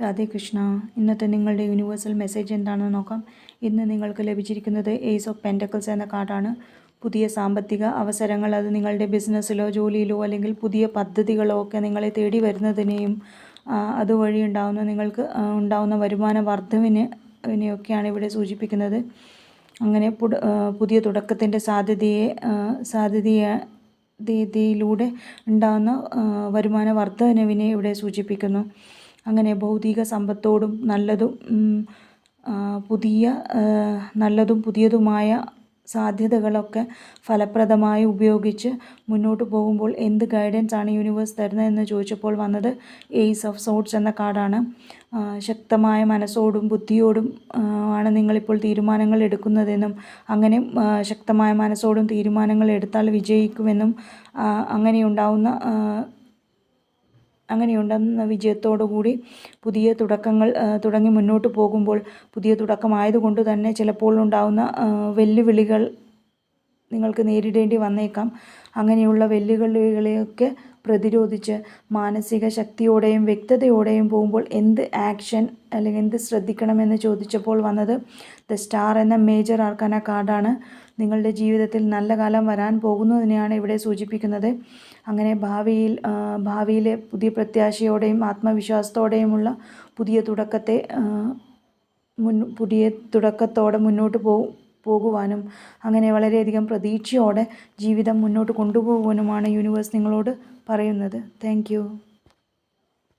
രാധേ കൃഷ്ണ. ഇന്നത്തെ നിങ്ങളുടെ universal message എന്താണെന്ന് നോക്കാം. ഇന്ന് നിങ്ങൾക്ക് ലഭിച്ചിരിക്കുന്നത് ഏസ് ഓഫ് പെൻറ്റക്കിൾസ് എന്ന കാർഡാണ്. പുതിയ സാമ്പത്തിക അവസരങ്ങൾ, അത് നിങ്ങളുടെ ബിസിനസ്സിലോ ജോലിയിലോ അല്ലെങ്കിൽ പുതിയ പദ്ധതികളോ ഒക്കെ നിങ്ങളെ തേടി വരുന്നതിനെയും അതുവഴി നിങ്ങൾക്ക് ഉണ്ടാവുന്ന വരുമാന വർധനവിനെയൊക്കെയാണ് ഇവിടെ സൂചിപ്പിക്കുന്നത്. അങ്ങനെ പുതിയ തുടക്കത്തിൻ്റെ സാധ്യതയിലൂടെ ഉണ്ടാകുന്ന വരുമാന വർധനവിനെ ഇവിടെ സൂചിപ്പിക്കുന്നു. അങ്ങനെ ഭൗതിക സമ്പത്തോടും നല്ലതും പുതിയതുമായ സാധ്യതകളൊക്കെ ഫലപ്രദമായി ഉപയോഗിച്ച് മുന്നോട്ട് പോകുമ്പോൾ എന്ത് ഗൈഡൻസ് ആണ് യൂണിവേഴ്സ് തരുന്നതെന്ന് ചോദിച്ചപ്പോൾ വന്നത് ഏസ് ഓഫ് സോർഡ്സ് എന്ന കാർഡാണ്. ശക്തമായ മനസ്സോടും ബുദ്ധിയോടും ആണ് നിങ്ങളിപ്പോൾ തീരുമാനങ്ങൾ എടുക്കുന്നതെന്നും അങ്ങനെ ശക്തമായ മനസ്സോടും തീരുമാനങ്ങൾ എടുത്താൽ വിജയിക്കുമെന്നും അങ്ങനെയുണ്ടെന്ന വിജയത്തോടുകൂടി പുതിയ തുടക്കങ്ങൾ തുടങ്ങി മുന്നോട്ട് പോകുമ്പോൾ പുതിയ തുടക്കമായതുകൊണ്ട് തന്നെ ചിലപ്പോൾ ഉണ്ടാകുന്ന വെല്ലുവിളികൾ നിങ്ങൾക്ക് നേരിടേണ്ടി വന്നേക്കാം. അങ്ങനെയുള്ള വെല്ലുവിളികളെയൊക്കെ പ്രതിരോധിച്ച് മാനസിക ശക്തിയോടെയും വ്യക്തതയോടെയും പോകുമ്പോൾ എന്ത് ആക്ഷൻ അല്ലെങ്കിൽ എന്ത് ശ്രദ്ധിക്കണമെന്ന് ചോദിച്ചപ്പോൾ വന്നത് ദ സ്റ്റാർ എന്ന മേജർ ആർക്കാന കാർഡാണ്. നിങ്ങളുടെ ജീവിതത്തിൽ നല്ല കാലം വരാൻ പോകുന്നതിനെയാണ് ഇവിടെ സൂചിപ്പിക്കുന്നത്. അങ്ങനെ ഭാവിയിലെ പുതിയ പ്രത്യാശയോടെയും ആത്മവിശ്വാസത്തോടെയുമുള്ള പുതിയ തുടക്കത്തോടെ മുന്നോട്ട് പോകുവാനും അങ്ങനെ വളരെയധികം പ്രതീക്ഷയോടെ ജീവിതം മുന്നോട്ട് കൊണ്ടുപോകുവാനുമാണ് യൂണിവേഴ്സ് നിങ്ങളോട് പറയുന്നത്. താങ്ക്